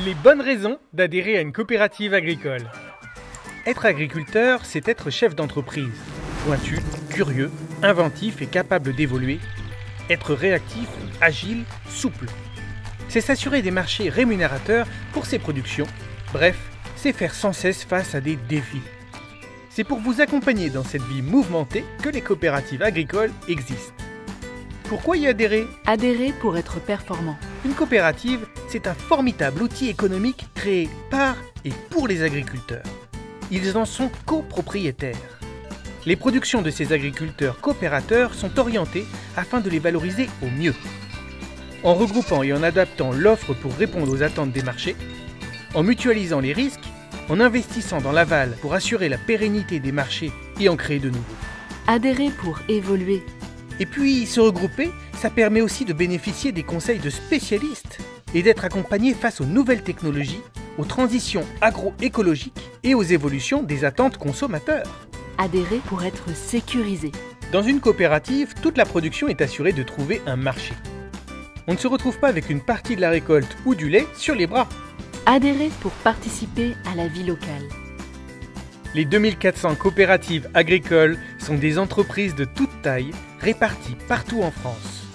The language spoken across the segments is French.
Les bonnes raisons d'adhérer à une coopérative agricole. Être agriculteur, c'est être chef d'entreprise. Pointu, curieux, inventif et capable d'évoluer. Être réactif, agile, souple. C'est s'assurer des marchés rémunérateurs pour ses productions. Bref, c'est faire sans cesse face à des défis. C'est pour vous accompagner dans cette vie mouvementée que les coopératives agricoles existent. Pourquoi y adhérer ? Adhérer pour être performant. Une coopérative, c'est un formidable outil économique créé par et pour les agriculteurs. Ils en sont copropriétaires. Les productions de ces agriculteurs coopérateurs sont orientées afin de les valoriser au mieux. En regroupant et en adaptant l'offre pour répondre aux attentes des marchés, en mutualisant les risques, en investissant dans l'aval pour assurer la pérennité des marchés et en créer de nouveaux. Adhérer pour évoluer. Et puis, se regrouper, ça permet aussi de bénéficier des conseils de spécialistes et d'être accompagné face aux nouvelles technologies, aux transitions agroécologiques et aux évolutions des attentes consommateurs. Adhérer pour être sécurisé. Dans une coopérative, toute la production est assurée de trouver un marché. On ne se retrouve pas avec une partie de la récolte ou du lait sur les bras. Adhérer pour participer à la vie locale. Les 2400 coopératives agricoles sont des entreprises de toute taille réparties partout en France.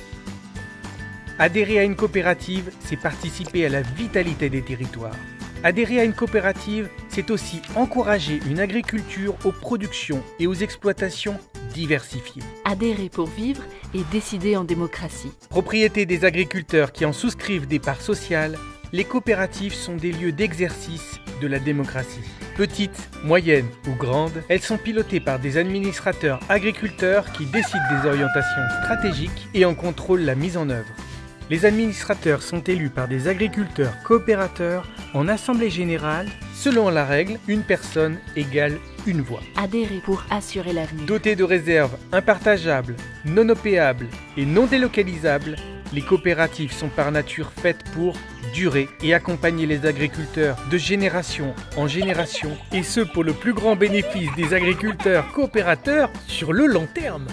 Adhérer à une coopérative, c'est participer à la vitalité des territoires. Adhérer à une coopérative, c'est aussi encourager une agriculture aux productions et aux exploitations diversifiées. Adhérer pour vivre et décider en démocratie. Propriété des agriculteurs qui en souscrivent des parts sociales, les coopératives sont des lieux d'exercice de la démocratie. Petites, moyennes ou grandes, elles sont pilotées par des administrateurs agriculteurs qui décident des orientations stratégiques et en contrôlent la mise en œuvre. Les administrateurs sont élus par des agriculteurs coopérateurs en assemblée générale, selon la règle une personne égale une voix. Adhérer pour assurer l'avenir. Dotés de réserves impartageables, non opéables et non délocalisables, les coopératives sont par nature faites pour durer et accompagner les agriculteurs de génération en génération, et ce pour le plus grand bénéfice des agriculteurs coopérateurs sur le long terme.